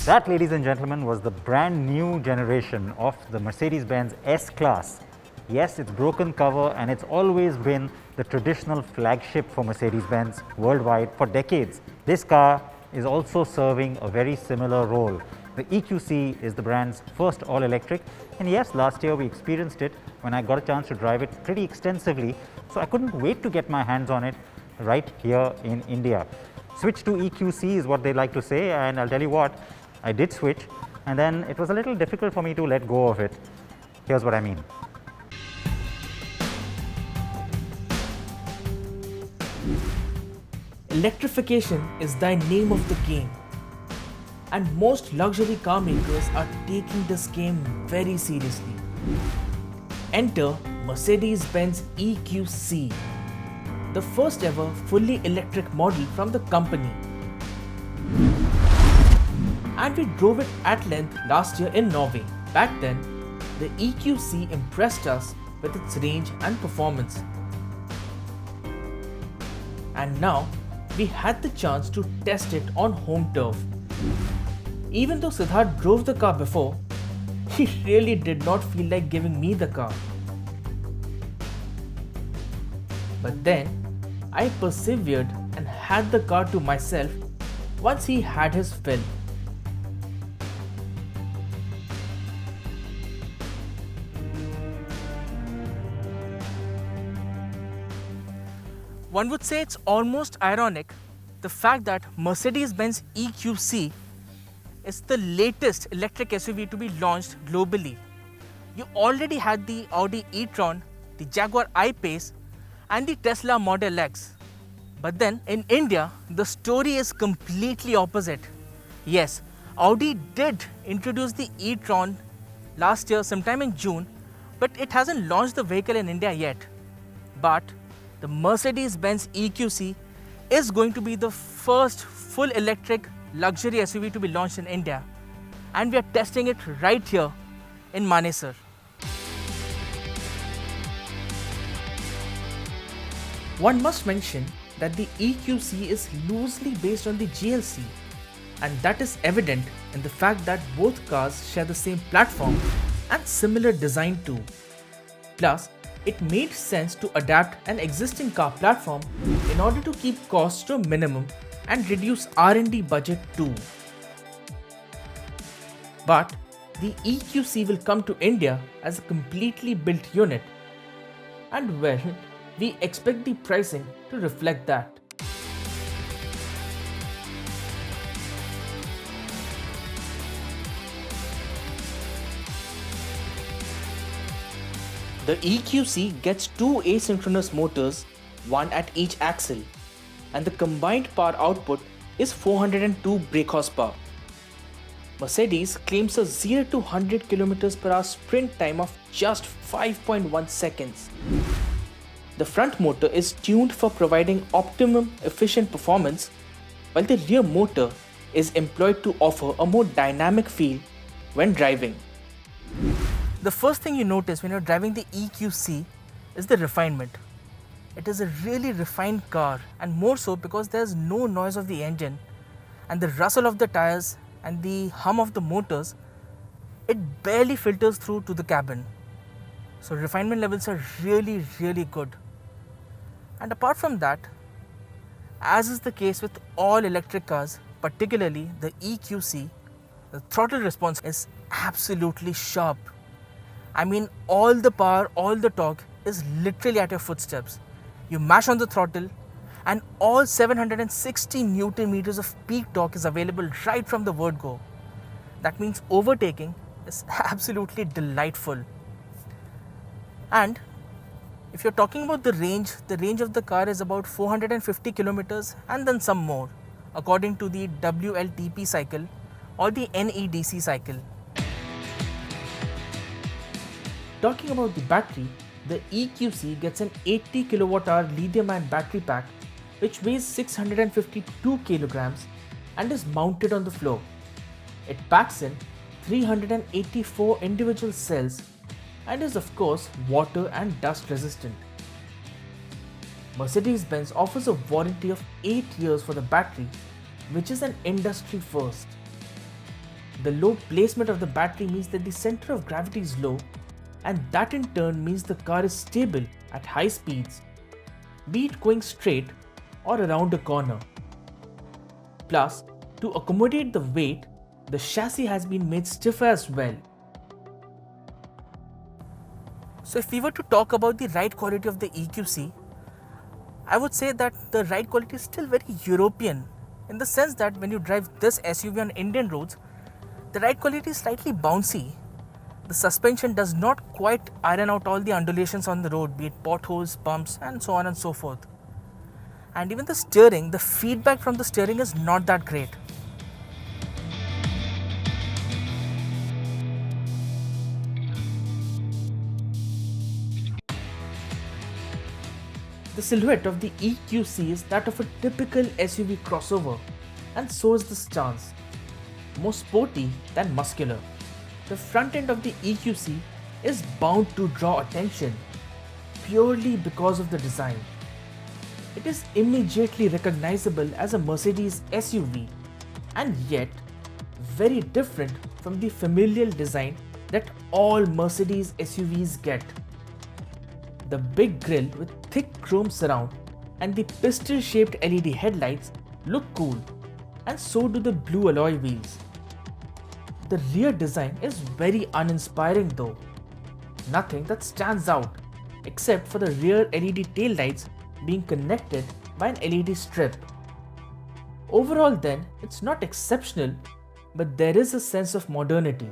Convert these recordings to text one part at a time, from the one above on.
That, ladies and gentlemen, was the brand new generation of the Mercedes-Benz S-Class. Yes, it's broken cover and it's always been the traditional flagship for Mercedes-Benz worldwide for decades. This car is also serving a very similar role. The EQC is the brand's first all-electric, and yes, last year we experienced it when I got a chance to drive it pretty extensively, so I couldn't wait to get my hands on it right here in India. Switch to EQC is what they like to say, and I'll tell you what, I did switch, and then it was a little difficult for me to let go of it. Here's what I mean. Electrification is the name of the game, and most luxury car makers are taking this game very seriously. Enter Mercedes-Benz EQC, the first ever fully electric model from the company. And we drove it at length last year in Norway. Back then, the EQC impressed us with its range and performance. And now, we had the chance to test it on home turf. Even though Siddharth drove the car before, he really did not feel like giving me the car. But then, I persevered and had the car to myself once he had his fill. One would say it's almost ironic, the fact that Mercedes-Benz EQC is the latest electric SUV to be launched globally. You already had the Audi e-tron, the Jaguar I-Pace and the Tesla Model X. But then in India, the story is completely opposite. Yes, Audi did introduce the e-tron last year sometime in June, but it hasn't launched the vehicle in India yet. But the Mercedes-Benz EQC is going to be the first full electric luxury SUV to be launched in India, and we are testing it right here in Manesar. One must mention that the EQC is loosely based on the GLC, and that is evident in the fact that both cars share the same platform and similar design too. Plus, it made sense to adapt an existing car platform in order to keep costs to a minimum and reduce R&D budget too. But the EQC will come to India as a completely built unit, and well, we expect the pricing to reflect that. The EQC gets two asynchronous motors, one at each axle, and the combined power output is 402 brake horsepower. Mercedes claims a 0 to 100 km/h sprint time of just 5.1 seconds. The front motor is tuned for providing optimum efficient performance, while the rear motor is employed to offer a more dynamic feel when driving. The first thing you notice when you're driving the EQC is the refinement. It is a really refined car, and more so because there's no noise of the engine, and the rustle of the tires and the hum of the motors, it barely filters through to the cabin. So refinement levels are really good. And apart from that, as is the case with all electric cars, particularly the EQC, the throttle response is absolutely sharp. I mean, all the power, all the torque is literally at your footsteps. You mash on the throttle and all 760 Newton meters of peak torque is available right from the word go. That means overtaking is absolutely delightful. And if you're talking about the range of the car is about 450 kilometers and then some more, according to the WLTP cycle, or the NEDC cycle. Talking about the battery, the EQC gets an 80 kWh lithium-ion battery pack which weighs 652 kilograms and is mounted on the floor. It packs in 384 individual cells and is of course water and dust resistant. Mercedes-Benz offers a warranty of 8 years for the battery, which is an industry first. The low placement of the battery means that the center of gravity is low, and that in turn means the car is stable at high speeds, be it going straight or around a corner. Plus, to accommodate the weight, the chassis has been made stiffer as well. So if we were to talk about the ride quality of the EQC, I would say that the ride quality is still very European, in the sense that when you drive this SUV on Indian roads, the ride quality is slightly bouncy. The suspension does not quite iron out all the undulations on the road, be it potholes, bumps, and so on and so forth. And even the steering, the feedback from the steering is not that great. The silhouette of the EQC is that of a typical SUV crossover, and so is the stance, more sporty than muscular. The front end of the EQC is bound to draw attention purely because of the design. It is immediately recognizable as a Mercedes SUV and yet very different from the familial design that all Mercedes SUVs get. The big grille with thick chrome surround and the pistol-shaped LED headlights look cool, and so do the blue alloy wheels. The rear design is very uninspiring though. Nothing that stands out except for the rear LED taillights being connected by an LED strip. Overall then, it's not exceptional, but there is a sense of modernity.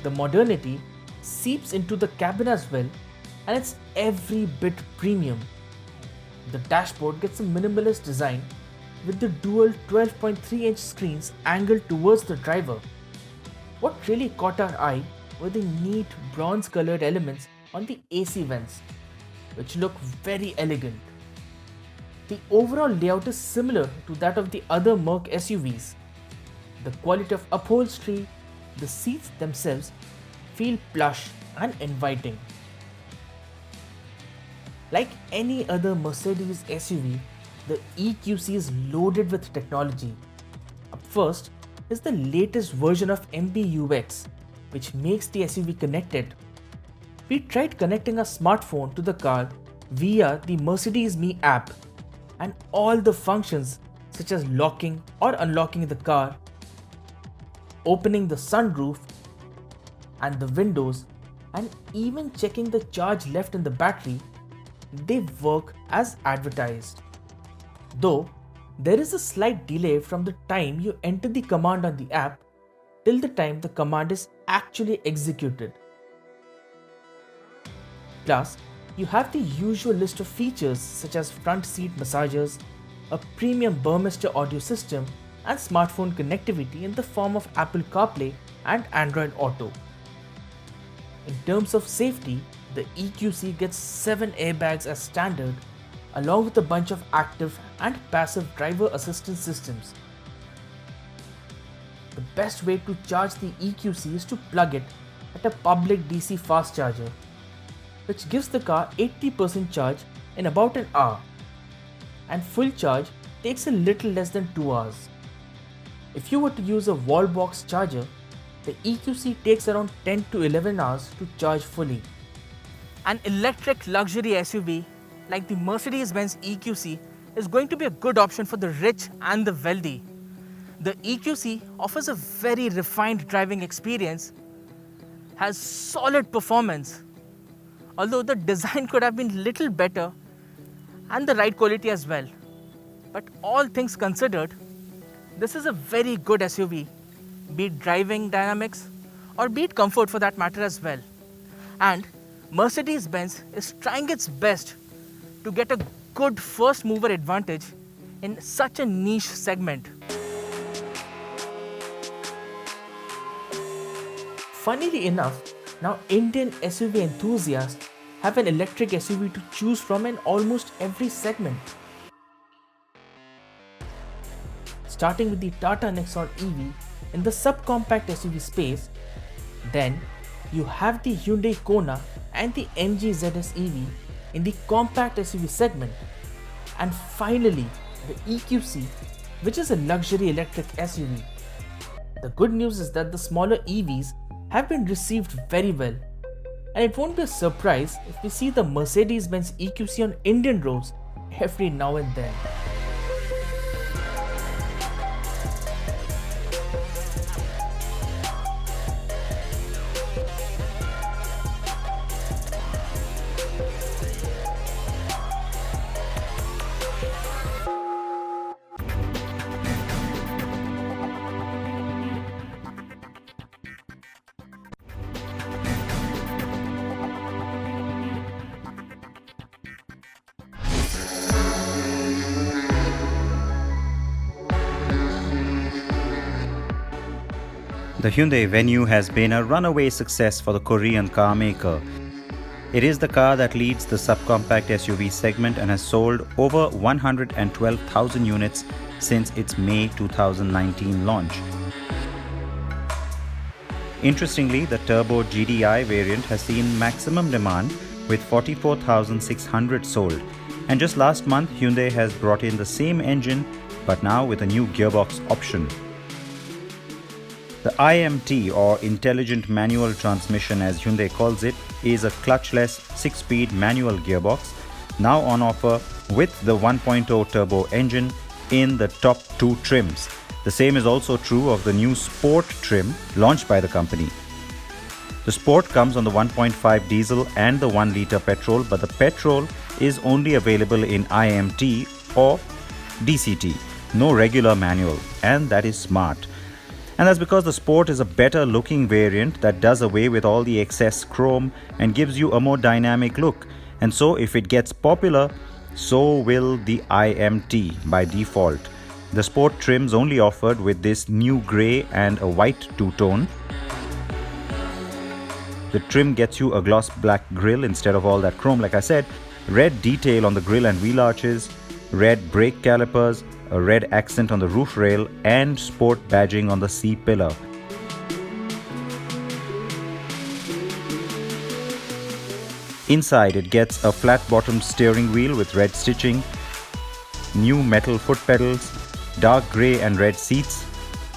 The modernity seeps into the cabin as well, and it's every bit premium. The dashboard gets a minimalist design with the dual 12.3-inch screens angled towards the driver. What really caught our eye were the neat bronze-colored elements on the AC vents, which look very elegant. The overall layout is similar to that of the other Merc SUVs. The quality of upholstery, the seats themselves feel plush and inviting. Like any other Mercedes SUV, the EQC is loaded with technology. Up first is the latest version of MBUX, which makes the SUV connected. We tried connecting a smartphone to the car via the Mercedes Me app, and all the functions such as locking or unlocking the car, opening the sunroof and the windows, and even checking the charge left in the battery, they work as advertised. Though there is a slight delay from the time you enter the command on the app till the time the command is actually executed. Plus, you have the usual list of features such as front seat massagers, a premium Burmester audio system, and smartphone connectivity in the form of Apple CarPlay and Android Auto. In terms of safety, the EQC gets 7 airbags as standard, along with a bunch of active and passive driver assistance systems. The best way to charge the EQC is to plug it at a public DC fast charger, which gives the car 80% charge in about an hour, and full charge takes a little less than 2 hours. If you were to use a wall box charger, the EQC takes around 10 to 11 hours to charge fully. An electric luxury SUV like the Mercedes-Benz EQC is going to be a good option for the rich and the wealthy. The EQC offers a very refined driving experience, has solid performance, although the design could have been little better, and the ride quality as well. But all things considered, this is a very good SUV, be it driving dynamics or be it comfort for that matter as well. And Mercedes-Benz is trying its best to get a good first mover advantage in such a niche segment. Funnily enough, now Indian SUV enthusiasts have an electric SUV to choose from in almost every segment. Starting with the Tata Nexon EV in the subcompact SUV space, then you have the Hyundai Kona and the MG ZS EV in the compact SUV segment, and finally the EQC, which is a luxury electric SUV. The good news is that the smaller EVs have been received very well, and it won't be a surprise if we see the Mercedes-Benz EQC on Indian roads every now and then. The Hyundai Venue has been a runaway success for the Korean car maker. It is the car that leads the subcompact SUV segment and has sold over 112,000 units since its May 2019 launch. Interestingly, the Turbo GDI variant has seen maximum demand with 44,600 sold. And just last month, Hyundai has brought in the same engine but now with a new gearbox option. The IMT, or Intelligent Manual Transmission as Hyundai calls it, is a clutchless 6-speed manual gearbox now on offer with the 1.0 turbo engine in the top 2 trims. The same is also true of the new Sport trim launched by the company. The Sport comes on the 1.5 diesel and the 1 litre petrol, but the petrol is only available in IMT or DCT, no regular manual, and that is smart. And that's because the Sport is a better looking variant that does away with all the excess chrome and gives you a more dynamic look. And so if it gets popular, so will the IMT by default. The Sport trim's only offered with this new grey and a white two-tone. The trim gets you a gloss black grille instead of all that chrome, like I said, red detail on the grille and wheel arches, red brake calipers, a red accent on the roof rail, and Sport badging on the C-pillar. Inside, it gets a flat-bottomed steering wheel with red stitching, new metal foot pedals, dark grey and red seats,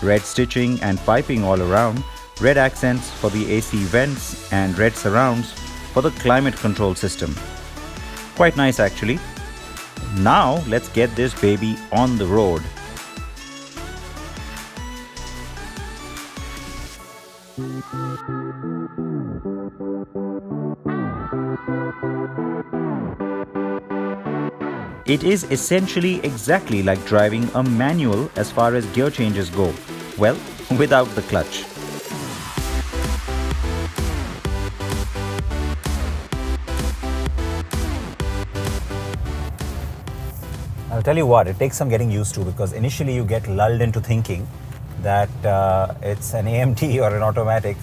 red stitching and piping all around, red accents for the AC vents, and red surrounds for the climate control system. Quite nice actually. Now let's get this baby on the road. It is essentially exactly like driving a manual as far as gear changes go. Well, without the clutch. I'll tell you what, it takes some getting used to, because initially you get lulled into thinking that it's an AMT or an automatic,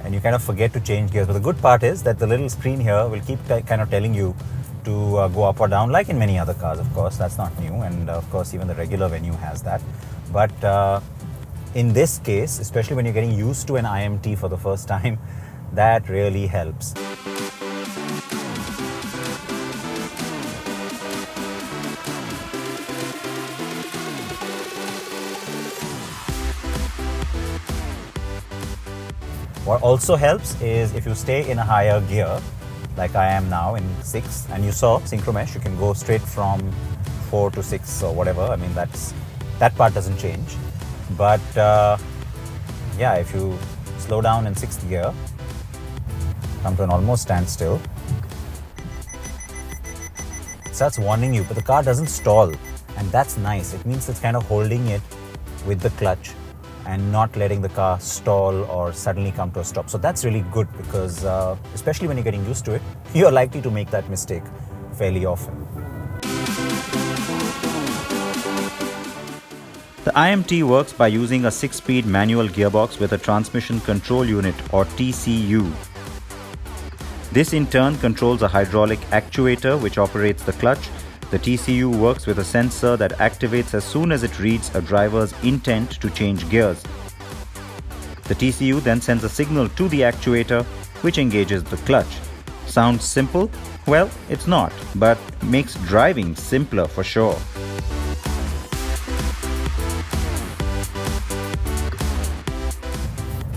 and you kind of forget to change gears. But the good part is that the little screen here will keep kind of telling you to go up or down, like in many other cars, of course. That's not new, and of course even the regular Venue has that. But in this case, especially when you're getting used to an IMT for the first time, that really helps. What also helps is if you stay in a higher gear, like I am now in 6, and you saw Synchromesh, you can go straight from 4 to 6 or whatever. I mean, that part doesn't change. But yeah, if you slow down in 6th gear, come to an almost standstill, it starts warning you, but the car doesn't stall, and that's nice. It means it's kind of holding it with the clutch and not letting the car stall or suddenly come to a stop. So that's really good, because especially when you're getting used to it, you're likely to make that mistake fairly often. The IMT works by using a 6-speed manual gearbox with a transmission control unit or TCU. This in turn controls a hydraulic actuator which operates the clutch. The TCU works with a sensor that activates as soon as it reads a driver's intent to change gears. The TCU then sends a signal to the actuator which engages the clutch. Sounds simple? Well, it's not, but makes driving simpler for sure.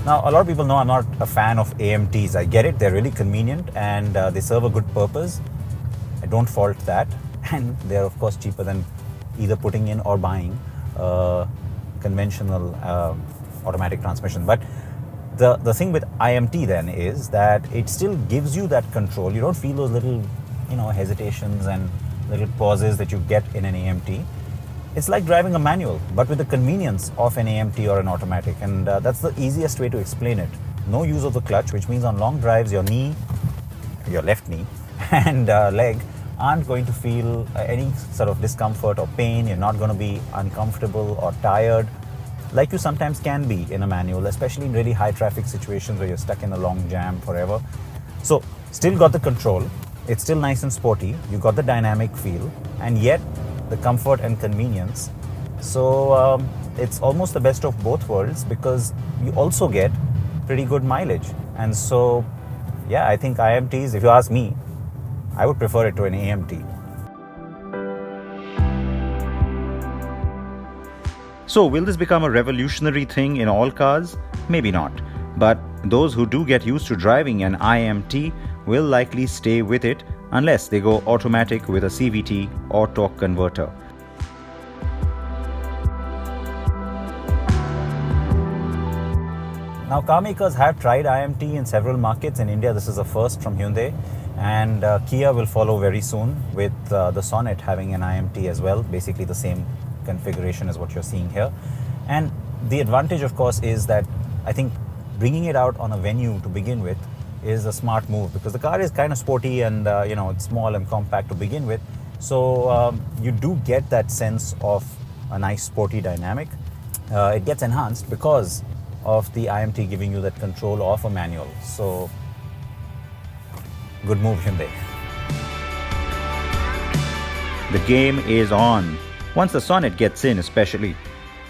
Now, a lot of people know I'm not a fan of AMTs. I get it, they're really convenient and they serve a good purpose. I don't fault that. And they're of course cheaper than either putting in or buying conventional automatic transmission. But the thing with IMT then is that it still gives you that control. You don't feel those little, hesitations and little pauses that you get in an AMT. It's like driving a manual, but with the convenience of an AMT or an automatic. And that's the easiest way to explain it. No use of the clutch, which means on long drives, your knee, your left knee and leg aren't going to feel any sort of discomfort or pain. You're not going to be uncomfortable or tired like you sometimes can be in a manual, especially in really high traffic situations where you're stuck in a long jam forever. So still got the control. It's still nice and sporty. You got the dynamic feel and yet the comfort and convenience. So it's almost the best of both worlds because you also get pretty good mileage. And so, yeah, I think IMTs, if you ask me, I would prefer it to an AMT. So, will this become a revolutionary thing in all cars? Maybe not. But those who do get used to driving an IMT will likely stay with it unless they go automatic with a CVT or torque converter. Now, car makers have tried IMT in several markets. In India, this is a first from Hyundai, and Kia will follow very soon with the Sonet having an IMT as well, basically the same configuration as what you're seeing here. And the advantage, of course, is that I think bringing it out on a venue to begin with is a smart move because the car is kind of sporty and it's small and compact to begin with. So you do get that sense of a nice sporty dynamic. It gets enhanced because of the IMT giving you that control of a manual. So good move, Hyundai. The game is on. Once the Sonet gets in especially.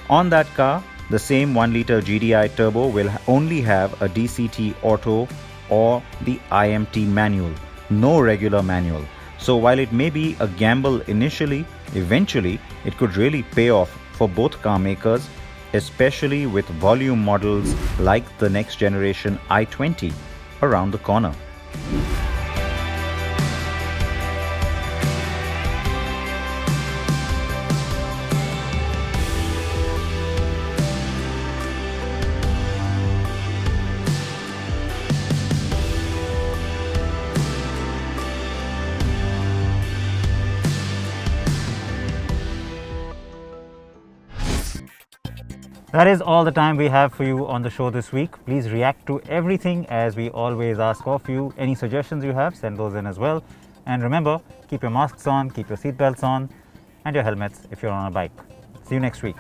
On that car, the same 1-litre GDI turbo will only have a DCT auto or the IMT manual, no regular manual. So while it may be a gamble initially, eventually it could really pay off for both car makers, especially with volume models like the next generation i20 around the corner. That is all the time we have for you on the show this week. Please react to everything as we always ask of you. Any suggestions you have, send those in as well. And remember, keep your masks on, keep your seatbelts on, and your helmets if you're on a bike. See you next week.